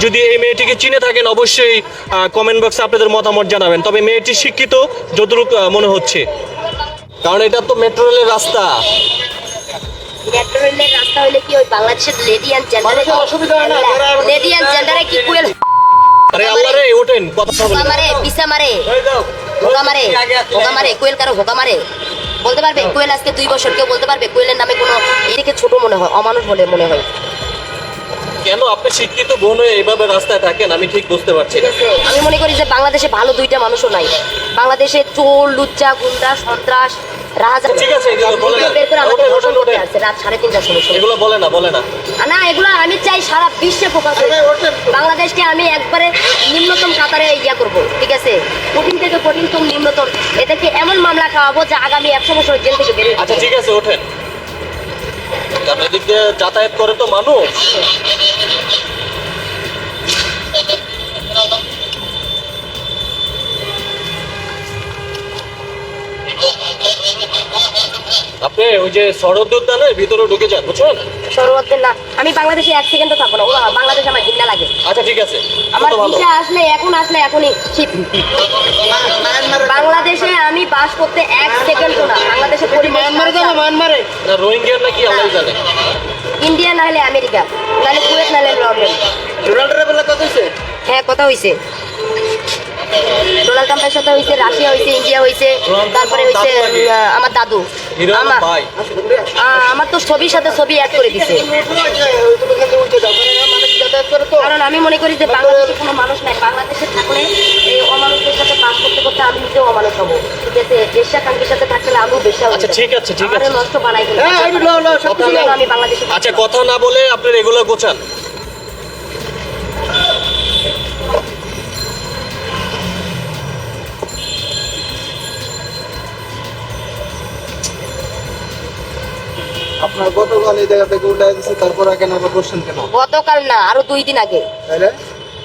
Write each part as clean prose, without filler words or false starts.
যদি এই মেয়েটিকে চিনে থাকেন অবশ্যই কমেন্ট বক্সে আপনাদের মতামত জানাবেন। তবে মেয়েটি শিক্ষিত যতটুকু মনে হচ্ছে, কারণ এটা তো মেট্রো রেলের রাস্তা। মেট্রো রেলের রাস্তা হইলে কি ওই বাংলাদেশের লেডি এন্ড জেন্ডারে অসুবিধা হয় না, লেডি এন্ড জেন্ডারে কি কুয়েল আরে আল্লাহ রে ওঠেন কথা বলেন। হোকা মারে পিসা মারে হোকা মারে কোয়েল কারো হোকা মারে বলতে পারবে কোয়েল আজকে 2 বছর কেউ বলতে পারবে কোয়েলের নামে কোনো এদিকে ছোট মনে হয়, অমানুষ বলে মনে হয়। কেন আপনি শিক্ষিত বোন হয়ে এইভাবে রাস্তায় থাকেন আমি ঠিক বুঝতে পারছি না। আমি মনে করি যে বাংলাদেশে ভালো দুইটা মানুষও নাই। বাংলাদেশে চোর লুচ্চা গুন্ডা সন্ত্রাস রাজা ঠিক আছে, এগুলো বলে না। বের করে আমাদের ওঠেন, ধর্ষণ করতে ওঠেন। আসছে রাত 3:30টার সময়। এগুলো বলে না, বলে না। না এগুলো আমি চাই সারা বিশ্বে ফোকাস করি। বাংলাদেশকে আমি একবারে নিম্নতম কাতারে ইয়া করব, ঠিক আছে? কঠিন থেকে কঠিনতম নিম্নতম, এদেরকে এমন মামলা খাওয়াবো যে আগামী 100 বছর জেল থেকে বেরিয়ে আচ্ছা ঠিক আছে ওঠেন। আপনার দিক দিয়ে যাতায়াত করে তো মানুষ। আপনি ওই যে শরৎ উদ্যানের ভিতরে ঢুকে যান, বুঝছেন? সর্বত্র না, আমি বাংলাদেশে 1 সেকেন্ডও থাকবো না। ওরা বাংলাদেশ আমার ঘৃণা লাগে। আচ্ছা ঠিক আছে, আমার তো ভালো। ভিসা আসলে এখনই শীত। বাংলাদেশে আমি বাস করতে 1 সেকেন্ডও না। বাংলাদেশে না রোহিঙ্গিয়ার নাকি আল্লাহ জানে। ইন্ডিয়া না হলে আমেরিকা, নাহলে কুয়েত, নাহলে লন্ডন। হ্যাঁ কথা হইছে, ডোনাল্ড ট্রাম্পের সাথে হইছে, রাশিয়া হইছে, ইন্ডিয়া হইছে, তারপরে হইছে আমার দাদু। হিরো আলম আমার ভাই। আমার তো ছবির সাথে ছবি অ্যাড করে দিছে। কারণ আমি মনে করি যে বাংলাদেশে কোনো মানুষ নাই। বাংলাদেশে থাকলে এই অমানুষদের সাথে বাস করতে করতে আমি নিজেও অমানুষ হবো, ঠিক আছে? বেশ্যা কাঙ্কির সাথে থাকলে আমিও বেশ্যা হবো। আচ্ছা ঠিক আছে, ঠিক আছে। আমারে নষ্ট বানাই ফেলবে। আমি বাংলাদেশে থাকি। আচ্ছা কথা না বলে আপনি এগুলো গোছান। আপনার গতকাল এই জায়গা থেকে উঠে দিচ্ছে, তারপর কেন আবার বসছেন কেন? গতকাল না, আরো 2 দিন আগে। তাইলে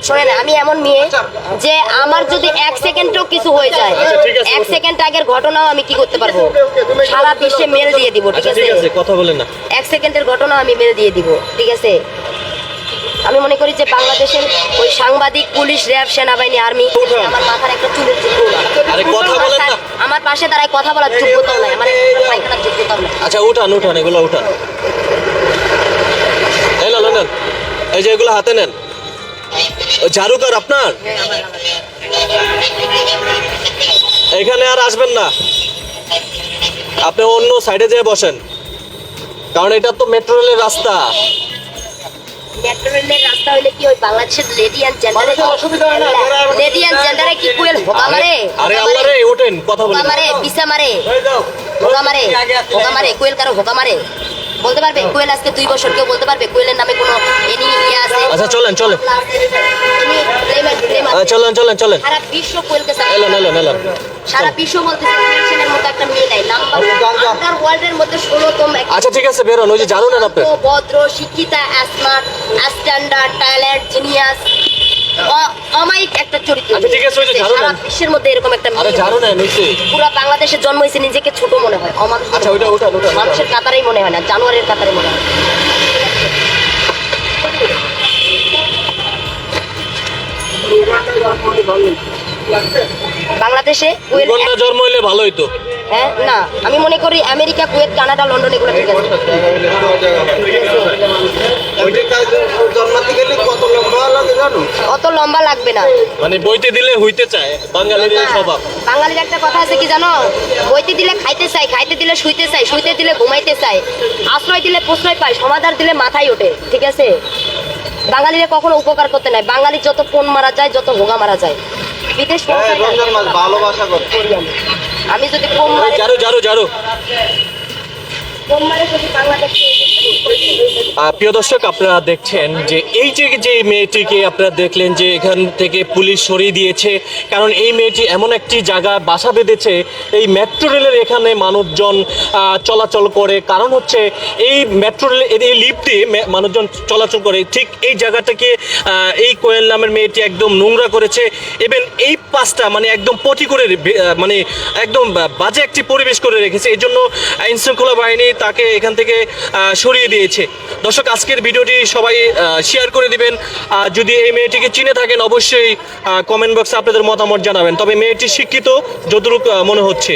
শোনেন, আমি এমন মেয়ে যে আমার যদি 1 সেকেন্ডও কিছু হয়ে যায়, আচ্ছা, ঠিক আছে, 1 সেকেন্ড আগের ঘটনাও আমি কি করতে পারবো? সারা বিশ্বে মেল দিয়ে দিব, ঠিক আচ্ছা আছে? ঠিক আছে, কথা বলেন না। 1 সেকেন্ডের ঘটনা আমি মেল দিয়ে দিব, ঠিক আছে? আমি মনে করি যে বাংলাদেশের ওই সাংবাদিক, পুলিশ, র্যাব, সেনাবাহিনী, আর্মি আমার মাথার একটা চুলের যোগ্য না। আরে কথা বলেন না। আমার পাশে দাঁড়ায় কথা বলার যোগ্যতাও নাই, আমার পায়খানার যোগ্যতাও নাই। আচ্ছা উঠান উঠান, এগুলো উঠান। এই নেন, এই যে এগুলো হাতে নেন। ওই ঝাড়ু কার আপনার? এখানে আর আসবেন না, আপনি অন্য সাইডে যেয়ে বসেন, কারণ এটা তো মেট্রো রেলের রাস্তা। মেট্রো রেলের রাস্তা হইলে কি ওই বাংলাদেশের লেডি এন্ড জেন্ডারে অসুবিধা হয় না, লেডি এন্ড জেন্ডারে কি কুয়েল হোকা মারে আরে আল্লাহ রে ওঠেন কথা হোকা বলেন। মারে পিসা মারে হোকা মারে কোয়েল কারো হোকা মারে বলতে পারবে কোয়েল আজকে 2 বছর কেউ বলতে পারবে কোয়েলের নামে কোনো এনি ইয়ে আছে? আচ্ছা চলেন চলেন, তুমি চলেন চলেন চলেন। সারা বিশ্ব কোয়েলকে এলেন এলেন এলেন। সারা বিশ্ব বলতেছে কোয়েলের মতো একটা মেয়ে নাই। নাম্বার আন্ডার ওয়ার্ল্ডের মধ্যে 16তম আচ্ছা ঠিক আছে বেরোন, ওই যে ঝাড়ু নেন আপনি। ভদ্র, শিক্ষিতা, স্মার্ট, স্ট্যান্ডার্ড, ট্যালেন্ট, জিনিয়াস, অমায়িক একটা চরিত্র। আচ্ছা, ঠিক আছে, ওই যে ঝাড়ু সারা নেন। বিশ্বের মধ্যে এরকম একটা আরে মেয়ে ঝাড়ু নেন নিচে। পুরো বাংলাদেশে জন্ম হয়েছে, নিজেকে ছোট মনে হয়, অমানুষ আচ্ছা ওইটা উঠান উঠান। মানুষের কাতারেই মনে হয় না, জানোয়ারের কাতারে মনে হয়। বাংলাদেশে কুয়েত উগান্ডা জন্ম হইলে ভালো হইতো। হ্যাঁ না, আমি মনে করি আমেরিকা, কুয়েত, কানাডা, লন্ডন এগুলো ঠিক আছে। জন্মাতে গেলে কত লম্বা লাগে জানো? অত লম্বা লাগবে না। মানে বইতে দিলে হইতে চায়, বাঙালির এই স্বভাব। বাঙালির একটা কথা আছে কি জানো? বইতে দিলে খাইতে চাই, খাইতে দিলে শুইতে চাই, শুইতে দিলে ঘুমাইতে চাই, আশ্রয় দিলে প্রশ্রয় পায়, সমাধান দিলে মাথায় ওঠে, ঠিক আছে? বাঙালিরা কখনো উপকার করতে নাই। বাঙালি যত ফোন মারা যায়, যত হোগা মারা যায়, বিদেশ পৌঁছায় না। রমজান মাস ভালোবাসা করে। আমি যদি ফোন মারে ঝাড়ু ঝাড়ু ঝাড়ু। ফোন মারে যদি বাংলাদেশে প্রিয় দর্শক আপনারা দেখছেন যে এই যে মেয়েটিকে আপনারা দেখলেন যে এখান থেকে পুলিশ সরিয়ে দিয়েছে, কারণ এই মেয়েটি এমন একটি জায়গায় বাসা বেঁধেছে, এই মেট্রো রেলের এখানে মানুষজন চলাচল করে। কারণ হচ্ছে এই মেট্রো রেল এই লিফট দিয়ে মানুষজন চলাচল করে, ঠিক এই জায়গাটাকে এই কোয়েল নামের মেয়েটি একদম নোংরা করেছে। এবং এই পাশটা মানে একদম পটি করে মানে একদম বাজে একটি পরিবেশ করে রেখেছে। এই জন্য আইনশৃঙ্খলা বাহিনী তাকে এখান থেকে সরিয়ে ছড়িয়ে দিয়েছে। দর্শক, আজকের ভিডিওটি সবাই শেয়ার করে দিবেন। আর যদি এই মেয়েটিকে চিনে থাকেন অবশ্যই কমেন্ট বক্সে আপনাদের মতামত জানাবেন। তবে মেয়েটি শিক্ষিত যতটুকু মনে হচ্ছে।